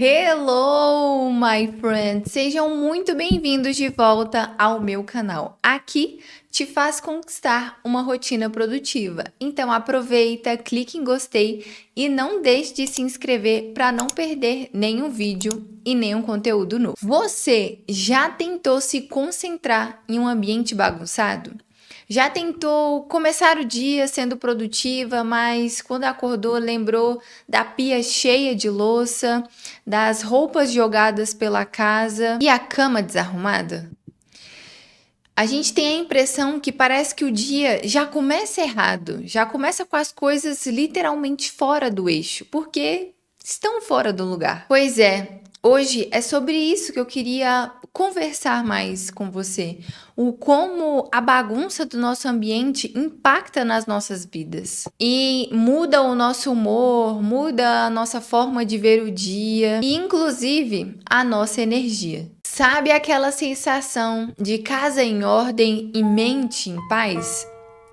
Hello, my friends! Sejam muito bem-vindos de volta ao meu canal. Aqui te faz conquistar uma rotina produtiva. Então aproveita, clique em gostei e não deixe de se inscrever para não perder nenhum vídeo e nenhum conteúdo novo. Você já tentou se concentrar em um ambiente bagunçado? Já tentou começar o dia sendo produtiva, mas quando acordou lembrou da pia cheia de louça, das roupas jogadas pela casa e a cama desarrumada? A gente tem a impressão que parece que o dia já começa errado, já começa com as coisas literalmente fora do eixo, porque estão fora do lugar. Pois é, hoje é sobre isso que eu queria conversar mais com você. O como a bagunça do nosso ambiente impacta nas nossas vidas e muda o nosso humor, muda a nossa forma de ver o dia e inclusive a nossa energia. Sabe aquela sensação de casa em ordem e mente em paz?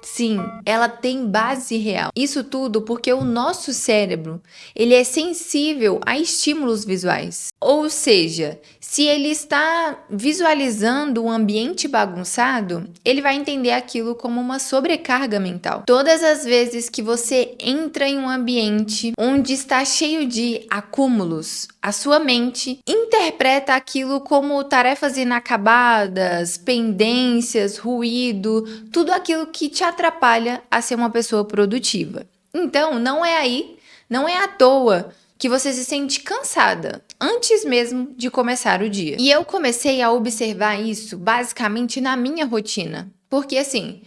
Sim, ela tem base real. Isso tudo porque o nosso cérebro, ele é sensível a estímulos visuais. Ou seja, se ele está visualizando um ambiente bagunçado, ele vai entender aquilo como uma sobrecarga mental. Todas as vezes que você entra em um ambiente onde está cheio de acúmulos, a sua mente interpreta aquilo como tarefas inacabadas, pendências, ruído, tudo aquilo que te atrapalha a ser uma pessoa produtiva. Então, não é à toa que você se sente cansada antes mesmo de começar o dia. E eu comecei a observar isso basicamente na minha rotina, porque assim,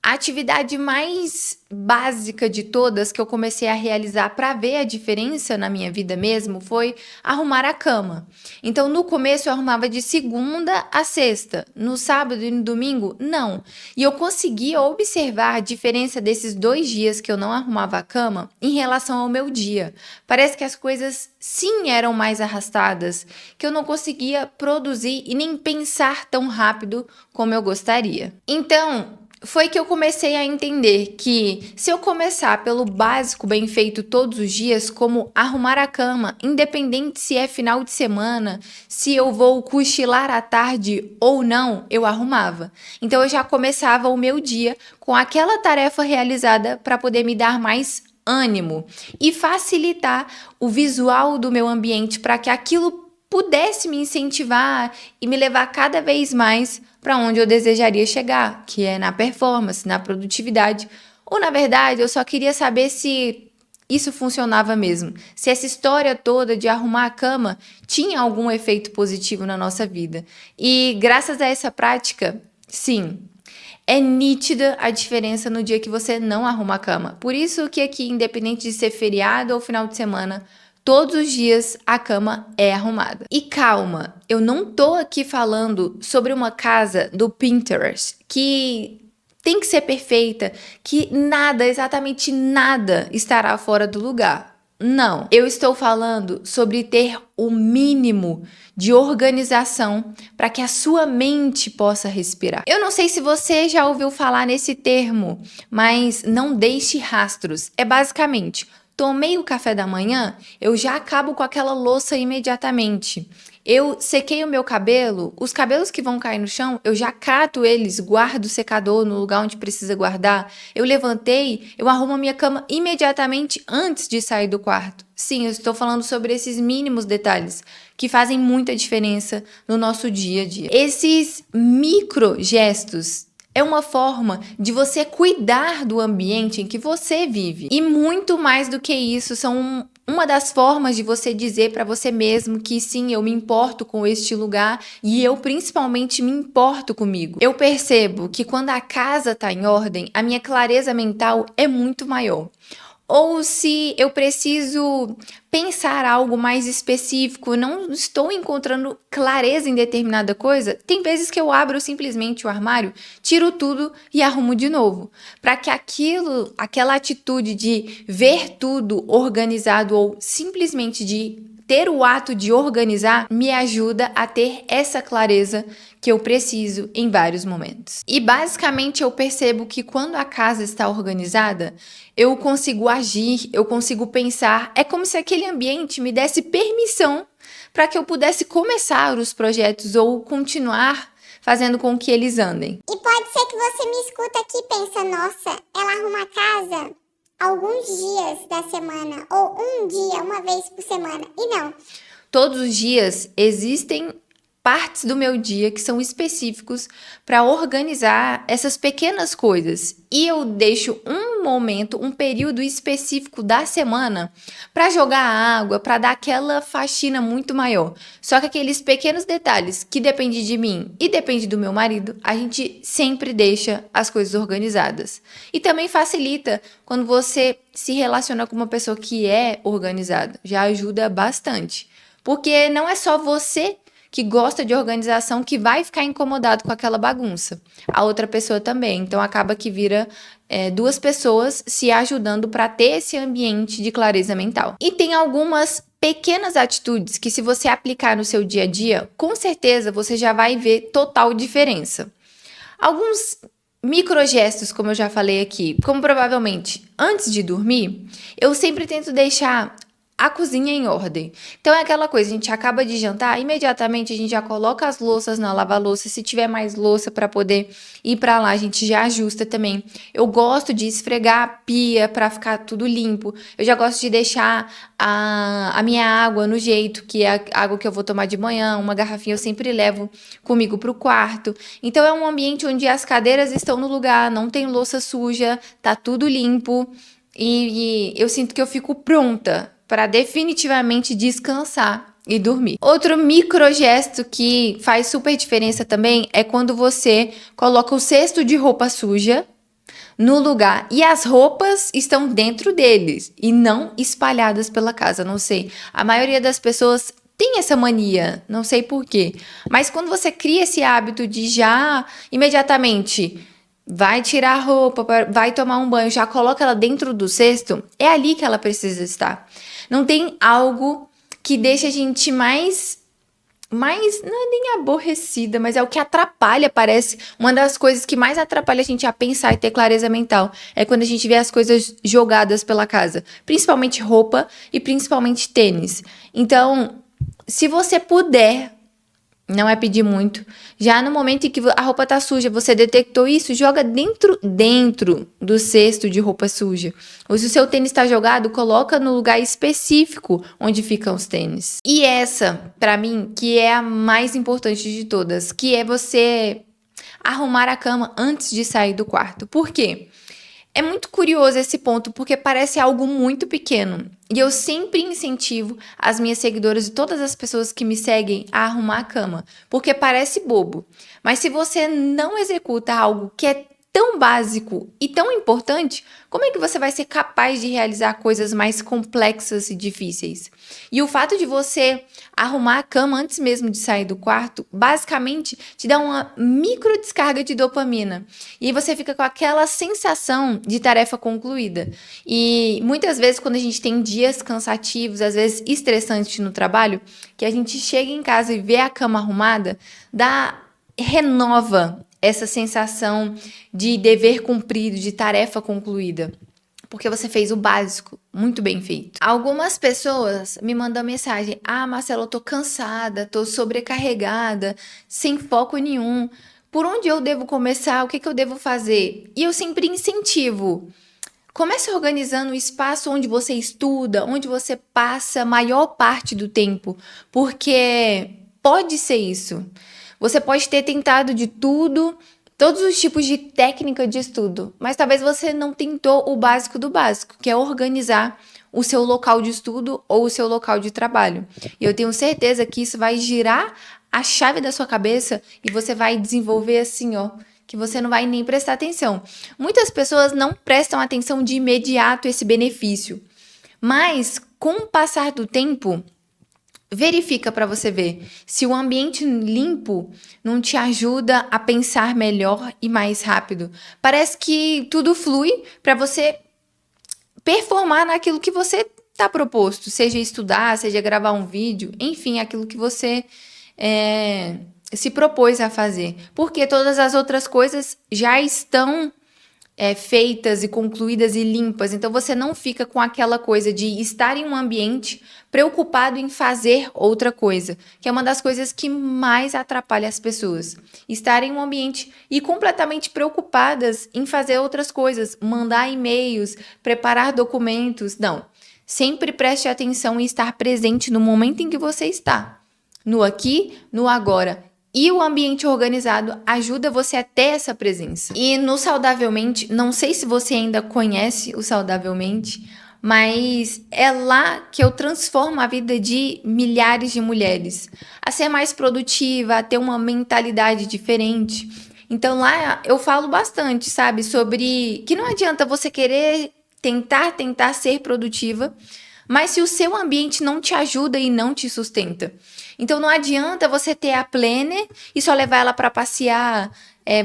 a atividade mais básica de todas que eu comecei a realizar para ver a diferença na minha vida mesmo foi arrumar a cama. Então, no começo eu arrumava de segunda a sexta, no sábado e no domingo, não. E eu conseguia observar a diferença desses 2 dias que eu não arrumava a cama em relação ao meu dia. Parece que as coisas sim eram mais arrastadas, que eu não conseguia produzir e nem pensar tão rápido como eu gostaria. Então, foi que eu comecei a entender que se eu começar pelo básico bem feito todos os dias, como arrumar a cama, independente se é final de semana, se eu vou cochilar à tarde ou não, eu arrumava. Então eu já começava o meu dia com aquela tarefa realizada para poder me dar mais ânimo e facilitar o visual do meu ambiente para que aquilo pudesse me incentivar e me levar cada vez mais para onde eu desejaria chegar, que é na performance, na produtividade. Ou, na verdade, eu só queria saber se isso funcionava mesmo, se essa história toda de arrumar a cama tinha algum efeito positivo na nossa vida. E graças a essa prática, sim, é nítida a diferença no dia que você não arruma a cama. Por isso que aqui, independente de ser feriado ou final de semana, todos os dias a cama é arrumada. E calma, eu não tô aqui falando sobre uma casa do Pinterest que tem que ser perfeita, que nada, exatamente nada estará fora do lugar. Não, eu estou falando sobre ter o mínimo de organização para que a sua mente possa respirar. Eu não sei se você já ouviu falar nesse termo, mas não deixe rastros. É basicamente, tomei o café da manhã, eu já acabo com aquela louça imediatamente. Eu sequei o meu cabelo, os cabelos que vão cair no chão, eu já cato eles, guardo o secador no lugar onde precisa guardar. Eu levantei, eu arrumo a minha cama imediatamente antes de sair do quarto. Sim, eu estou falando sobre esses mínimos detalhes que fazem muita diferença no nosso dia a dia. Esses micro gestos é uma forma de você cuidar do ambiente em que você vive. E muito mais do que isso, são uma das formas de você dizer para você mesmo que sim, eu me importo com este lugar e eu principalmente me importo comigo. Eu percebo que quando a casa está em ordem, a minha clareza mental é muito maior. Ou se eu preciso pensar algo mais específico, não estou encontrando clareza em determinada coisa, tem vezes que eu abro simplesmente o armário, tiro tudo e arrumo de novo. Para que aquela atitude de ver tudo organizado ou simplesmente de ter o ato de organizar me ajuda a ter essa clareza que eu preciso em vários momentos. E basicamente eu percebo que quando a casa está organizada, eu consigo agir, eu consigo pensar, é como se aquele ambiente me desse permissão para que eu pudesse começar os projetos ou continuar fazendo com que eles andem. E pode ser que você me escuta aqui e pensa, nossa, ela arruma a casa alguns dias da semana, ou um dia, uma vez por semana. E não. Todos os dias existem partes do meu dia que são específicos para organizar essas pequenas coisas. E eu deixo um momento, um período específico da semana para jogar água, para dar aquela faxina muito maior. Só que aqueles pequenos detalhes que dependem de mim e depende do meu marido, a gente sempre deixa as coisas organizadas. E também facilita quando você se relaciona com uma pessoa que é organizada. Já ajuda bastante. Porque não é só você que gosta de organização que vai ficar incomodado com aquela bagunça. A outra pessoa também. Então, acaba que vira duas pessoas se ajudando para ter esse ambiente de clareza mental. E tem algumas pequenas atitudes que, se você aplicar no seu dia a dia, com certeza você já vai ver total diferença. Alguns microgestos, como eu já falei aqui, como provavelmente antes de dormir, eu sempre tento deixar a cozinha em ordem. Então é aquela coisa, a gente acaba de jantar, imediatamente a gente já coloca as louças na lava-louça. Se tiver mais louça para poder ir para lá, a gente já ajusta também. Eu gosto de esfregar a pia para ficar tudo limpo. Eu já gosto de deixar a minha água no jeito, que é a água que eu vou tomar de manhã, uma garrafinha eu sempre levo comigo pro quarto. Então é um ambiente onde as cadeiras estão no lugar, não tem louça suja, tá tudo limpo e eu sinto que eu fico pronta para definitivamente descansar e dormir. Outro microgesto que faz super diferença também é quando você coloca o cesto de roupa suja no lugar e as roupas estão dentro deles e não espalhadas pela casa. Não sei, a maioria das pessoas tem essa mania, não sei por quê, mas quando você cria esse hábito de já imediatamente vai tirar a roupa, vai tomar um banho, já coloca ela dentro do cesto, é ali que ela precisa estar. Não tem algo que deixa a gente mais, não é nem aborrecida, mas é o que atrapalha, parece. Uma das coisas que mais atrapalha a gente a pensar e ter clareza mental é quando a gente vê as coisas jogadas pela casa, principalmente roupa e principalmente tênis. Então, se você puder, não é pedir muito, já no momento em que a roupa tá suja, você detectou isso, joga dentro do cesto de roupa suja. Ou se o seu tênis está jogado, coloca no lugar específico onde ficam os tênis. E essa, para mim, que é a mais importante de todas, que é você arrumar a cama antes de sair do quarto. Por quê? É muito curioso esse ponto, porque parece algo muito pequeno. E eu sempre incentivo as minhas seguidoras e todas as pessoas que me seguem a arrumar a cama, porque parece bobo. Mas se você não executa algo que é tão básico e tão importante, como é que você vai ser capaz de realizar coisas mais complexas e difíceis? E o fato de você arrumar a cama antes mesmo de sair do quarto, basicamente te dá uma micro descarga de dopamina. E aí você fica com aquela sensação de tarefa concluída. E muitas vezes, quando a gente tem dias cansativos, às vezes estressantes no trabalho, que a gente chega em casa e vê a cama arrumada, renova essa sensação de dever cumprido, de tarefa concluída. Porque você fez o básico, muito bem feito. Algumas pessoas me mandam mensagem: ah, Marcela, eu tô cansada, tô sobrecarregada, sem foco nenhum. Por onde eu devo começar? O que eu devo fazer? E eu sempre incentivo. Comece organizando o espaço onde você estuda, onde você passa a maior parte do tempo. Porque pode ser isso. Você pode ter tentado de tudo, todos os tipos de técnica de estudo, mas talvez você não tentou o básico do básico, que é organizar o seu local de estudo ou o seu local de trabalho. E eu tenho certeza que isso vai girar a chave da sua cabeça e você vai desenvolver assim, ó, que você não vai nem prestar atenção. Muitas pessoas não prestam atenção de imediato a esse benefício, mas com o passar do tempo, verifica para você ver se o ambiente limpo não te ajuda a pensar melhor e mais rápido. Parece que tudo flui para você performar naquilo que você está proposto, seja estudar, seja gravar um vídeo, enfim, aquilo que você se propôs a fazer. Porque todas as outras coisas já estão feitas e concluídas e limpas. Então você não fica com aquela coisa de estar em um ambiente preocupado em fazer outra coisa, que é uma das coisas que mais atrapalha as pessoas. Estar em um ambiente e completamente preocupadas em fazer outras coisas, mandar e-mails, preparar documentos. Não. Sempre preste atenção em estar presente no momento em que você está. No aqui, no agora. E o ambiente organizado ajuda você a ter essa presença. E no Saudavelmente, não sei se você ainda conhece o Saudavelmente, mas é lá que eu transformo a vida de milhares de mulheres a ser mais produtiva, a ter uma mentalidade diferente. Então lá eu falo bastante, sabe, sobre que não adianta você querer tentar ser produtiva, mas se o seu ambiente não te ajuda e não te sustenta. Então não adianta você ter a planner e só levar ela para passear,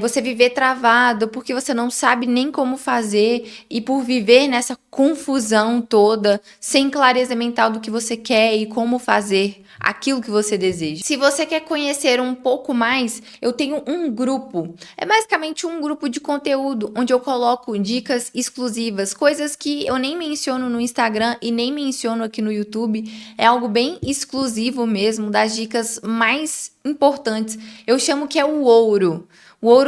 você viver travado porque você não sabe nem como fazer e por viver nessa confusão toda, sem clareza mental do que você quer e como fazer aquilo que você deseja. Se você quer conhecer um pouco mais, eu tenho um grupo. É basicamente um grupo de conteúdo onde eu coloco dicas exclusivas, coisas que eu nem menciono no Instagram e nem menciono aqui no YouTube. É algo bem exclusivo mesmo, das dicas mais importantes. Eu chamo que é o ouro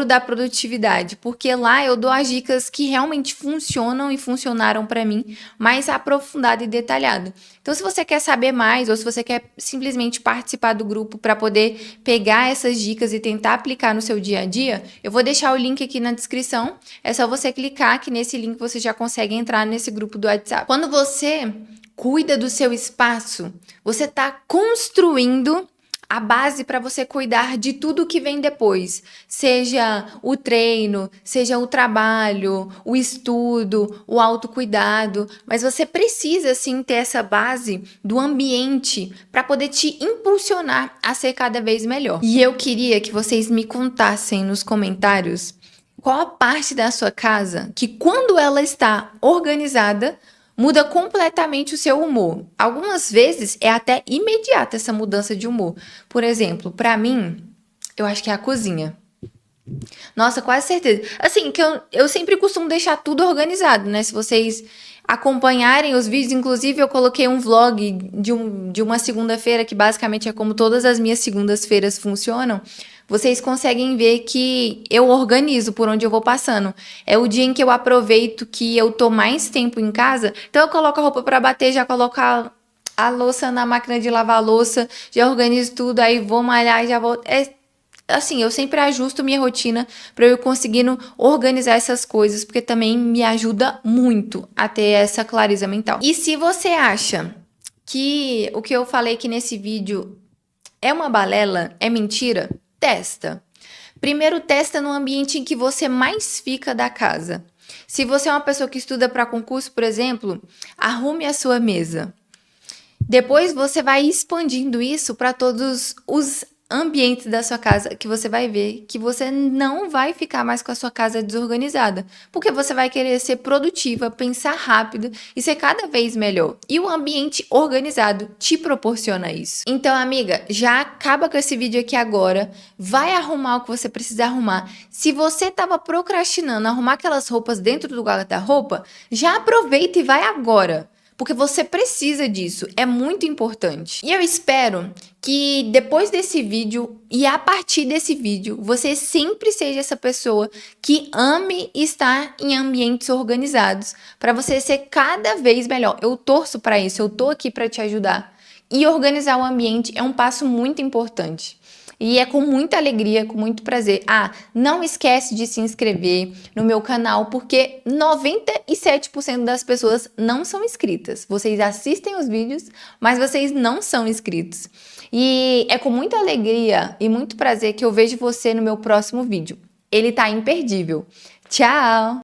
da produtividade, porque lá eu dou as dicas que realmente funcionam e funcionaram para mim, mais aprofundado e detalhado. Então, se você quer saber mais ou se você quer simplesmente participar do grupo para poder pegar essas dicas e tentar aplicar no seu dia a dia, eu vou deixar o link aqui na descrição. É só você clicar que nesse link você já consegue entrar nesse grupo do WhatsApp. Quando você cuida do seu espaço, você está construindo a base para você cuidar de tudo que vem depois, seja o treino, seja o trabalho, o estudo, o autocuidado, mas você precisa sim ter essa base do ambiente para poder te impulsionar a ser cada vez melhor. E eu queria que vocês me contassem nos comentários qual a parte da sua casa que, quando ela está organizada, muda completamente o seu humor. Algumas vezes é até imediata essa mudança de humor. Por exemplo, para mim, eu acho que é a cozinha. Nossa, quase certeza. Assim, que eu sempre costumo deixar tudo organizado, né? Se vocês acompanharem os vídeos, inclusive eu coloquei um vlog de uma segunda-feira, que basicamente é como todas as minhas segundas-feiras funcionam. Vocês conseguem ver que eu organizo por onde eu vou passando. É o dia em que eu aproveito que eu tô mais tempo em casa, então eu coloco a roupa para bater, já coloco a louça na máquina de lavar louça, já organizo tudo, aí vou malhar e já vou... Assim, eu sempre ajusto minha rotina para eu ir conseguindo organizar essas coisas, porque também me ajuda muito a ter essa clareza mental. E se você acha que o que eu falei aqui nesse vídeo é uma balela, é mentira, testa. Primeiro, testa no ambiente em que você mais fica da casa. Se você é uma pessoa que estuda para concurso, por exemplo, arrume a sua mesa. Depois você vai expandindo isso para todos os ambientes da sua casa, que você vai ver que você não vai ficar mais com a sua casa desorganizada, porque você vai querer ser produtiva, pensar rápido e ser cada vez melhor. E o ambiente organizado te proporciona isso. Então, amiga, já acaba com esse vídeo aqui agora, vai arrumar o que você precisa arrumar. Se você estava procrastinando arrumar aquelas roupas dentro do guarda-roupa, já aproveita e vai agora. Porque você precisa disso, é muito importante. E eu espero que depois desse vídeo e a partir desse vídeo, você sempre seja essa pessoa que ame estar em ambientes organizados, para você ser cada vez melhor. Eu torço para isso, eu tô aqui para te ajudar. E organizar o ambiente é um passo muito importante. E é com muita alegria, com muito prazer. Não esquece de se inscrever no meu canal, porque 97% das pessoas não são inscritas. Vocês assistem os vídeos, mas vocês não são inscritos. E é com muita alegria e muito prazer que eu vejo você no meu próximo vídeo. Ele tá imperdível. Tchau!